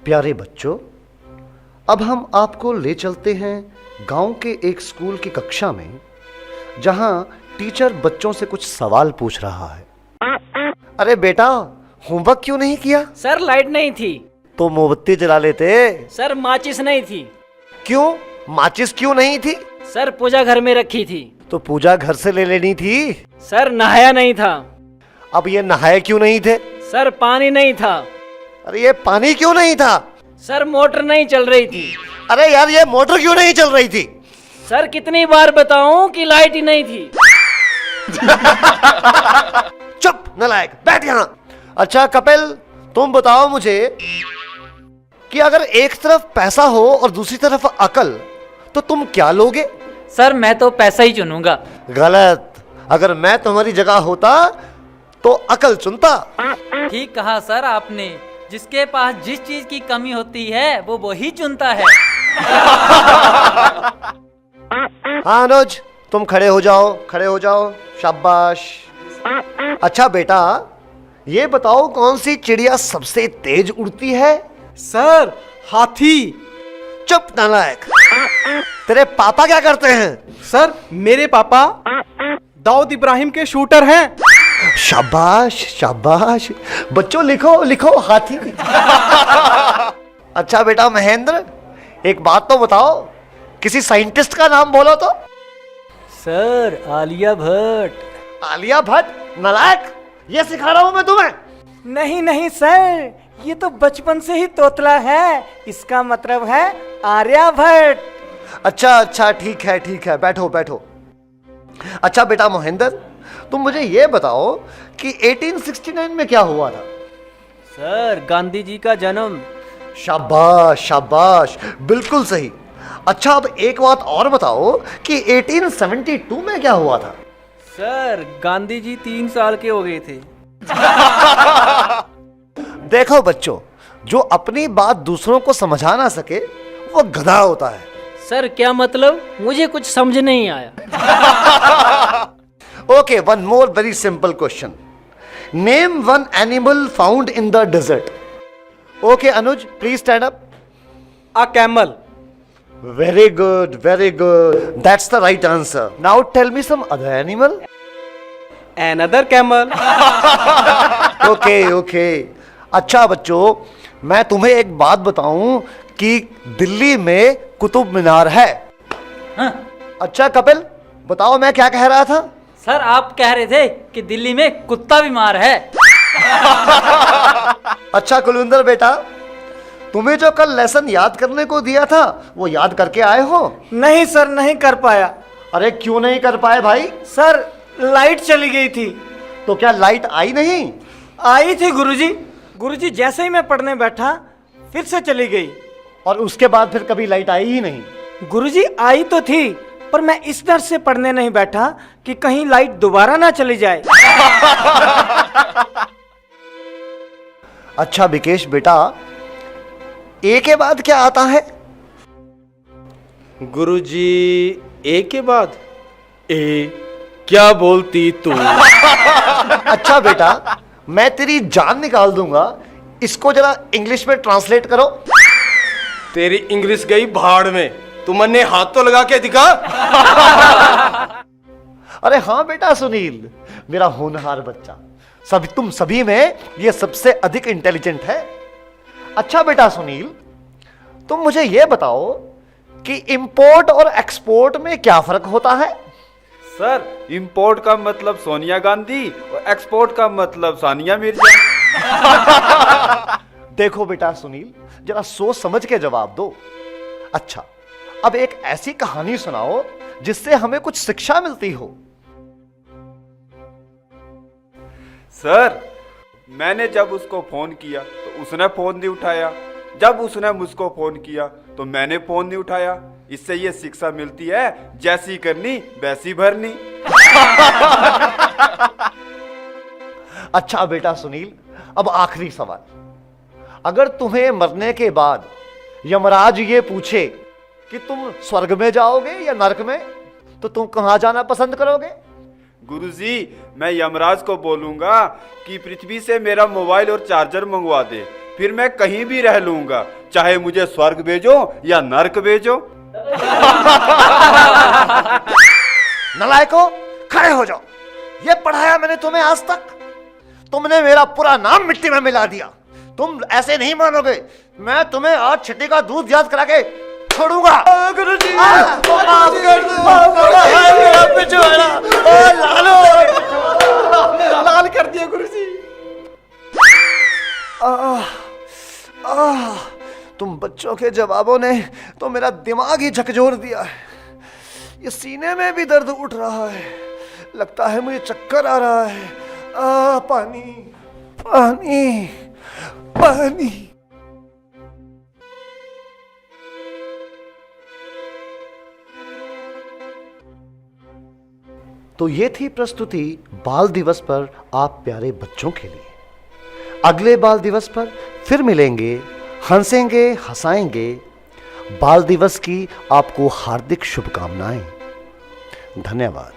प्यारे बच्चों, अब हम आपको ले चलते हैं गांव के एक स्कूल की कक्षा में, जहां टीचर बच्चों से कुछ सवाल पूछ रहा है। अरे बेटा, होमवर्क क्यों नहीं किया? सर लाइट नहीं थी। तो मोमबत्ती जला लेते। सर माचिस नहीं थी। क्यों? माचिस क्यों नहीं थी? सर पूजा घर में रखी थी। तो पूजा घर से ले लेनी थी। सर नहाया नहीं था। अब ये नहाए क्यों नहीं थे? सर पानी नहीं था। अरे ये पानी क्यों नहीं था? सर मोटर नहीं चल रही थी। अरे यार, ये मोटर क्यों नहीं चल रही थी? सर कितनी बार बताऊं कि लाइट ही नहीं थी। चुप नालायक, बैठ यहां। अच्छा कपिल, तुम बताओ मुझे कि अगर एक तरफ पैसा हो और दूसरी तरफ अकल, तो तुम क्या लोगे? सर मैं तो पैसा ही चुनूंगा। गलत। अगर मैं तुम्हारी जगह होता तो अकल चुनता। ठीक कहा सर आपने, जिसके पास जिस चीज की कमी होती है वो वही चुनता है। हाँ अनुज, तुम खड़े हो जाओ, खड़े हो जाओ, शाबाश। अच्छा बेटा, ये बताओ कौन सी चिड़िया सबसे तेज उड़ती है? सर हाथी। चुप नालायक। तेरे पापा क्या करते हैं? सर मेरे पापा दाऊद इब्राहिम के शूटर हैं। शाबाश शाबाश। बच्चों लिखो लिखो, हाथी। अच्छा बेटा महेंद्र, एक बात तो बताओ, किसी साइंटिस्ट का नाम बोलो तो। सर आलिया भट्ट। आलिया भट्ट? नालायक, ये सिखा रहा हूं मैं तुम्हें। नहीं नहीं सर, ये तो बचपन से ही तोतला है, इसका मतलब है आर्यभट्ट। अच्छा अच्छा, ठीक है, बैठो बैठो। अच्छा बेटा मोहिंदर, तुम मुझे ये बताओ कि 1869 में क्या हुआ था? सर गांधी जी का जन्म। शाबाश शाबाश, बिल्कुल सही। अच्छा अब एक बात और बताओ कि 1872 में क्या हुआ था? सर गांधी जी 3 साल के हो गए थे। देखो बच्चों, जो अपनी बात दूसरों को समझा ना सके वो गधा होता है। सर क्या मतलब? मुझे कुछ समझ नहीं आया। Okay, one more very simple question. Name one animal found in the desert. Okay Anuj, please stand up. A camel. Very good, very good, that's the right answer. Now tell me some other animal. Another camel. Okay okay. अच्छा बच्चों, मैं तुम्हें एक बात बताऊं कि दिल्ली में कुतुब मीनार है। हाँ। अच्छा कपिल, बताओ मैं क्या कह रहा था? सर आप कह रहे थे कि दिल्ली में कुत्ता बीमार है। अच्छा कुलविंदर बेटा, तुम्हें जो कल लेसन याद करने को दिया था वो याद करके आए हो? नहीं सर, नहीं कर पाया। अरे क्यों नहीं कर पाए भाई? सर लाइट चली गई थी। तो क्या लाइट आई नहीं? आई थी गुरुजी। गुरुजी जैसे ही मैं पढ़ने बैठा फिर से चली गई। और उसके बाद फिर कभी लाइट आई ही नहीं? गुरुजी आई तो थी, पर मैं इस डर से पढ़ने नहीं बैठा कि कहीं लाइट दोबारा ना चली जाए। अच्छा विकेश बेटा, ए के बाद क्या आता है? गुरुजी ए के बाद ए, क्या बोलती तू? अच्छा बेटा, मैं तेरी जान निकाल दूंगा, इसको जरा इंग्लिश में ट्रांसलेट करो। तेरी इंग्लिश गई भाड़ में, तुमने हाथ तो लगा के दिखा। अरे हाँ बेटा सुनील, मेरा होनहार बच्चा, तुम सभी में ये सबसे अधिक इंटेलिजेंट है। अच्छा बेटा सुनील, तुम मुझे ये बताओ कि इंपोर्ट और एक्सपोर्ट में क्या फर्क होता है? सर इंपोर्ट का मतलब सोनिया गांधी और एक्सपोर्ट का मतलब सानिया मिर्जा। देखो बेटा सुनील, जरा सोच समझ के जवाब दो। अच्छा, अब एक ऐसी कहानी सुनाओ जिससे हमें कुछ शिक्षा मिलती हो। सर मैंने जब उसको फोन किया तो उसने फोन नहीं उठाया, जब उसने मुझको फोन किया तो मैंने फोन नहीं उठाया। इससे ये शिक्षा मिलती है, जैसी करनी वैसी भरनी। अच्छा बेटा सुनील, अब आखिरी सवाल। अगर तुम्हें मरने के बाद यमराज ये पूछे कि तुम स्वर्ग में जाओगे या नरक में, तो तुम कहां जाना पसंद करोगे? गुरुजी मैं यमराज को बोलूंगा कि पृथ्वी से मेरा मोबाइल और चार्जर मंगवा दे, फिर मैं कहीं भी रह लूंगा, चाहे मुझे स्वर्ग भेजो या नर्क भेजो। नलायको, खड़े हो जाओ। ये पढ़ाया मैंने तुम्हें आज तक? तुमने मेरा पूरा नाम मिट्टी में मिला दिया। तुम ऐसे नहीं मानोगे, मैं तुम्हें आज छठी का दूध याद करा के छोड़ूंगा। गुरुजी, माफ कर दो, मेरा पिछवाड़ा, लाल कर दिया गुरुजी। तुम बच्चों के जवाबों ने तो मेरा दिमाग ही झकझोर दिया है। ये सीने में भी दर्द उठ रहा है, लगता है मुझे चक्कर आ रहा है। पानी पानी पानी। तो ये थी प्रस्तुति बाल दिवस पर आप प्यारे बच्चों के लिए। अगले बाल दिवस पर फिर मिलेंगे, हंसेंगे, हंसाएंगे। बाल दिवस की आपको हार्दिक शुभकामनाएं। धन्यवाद।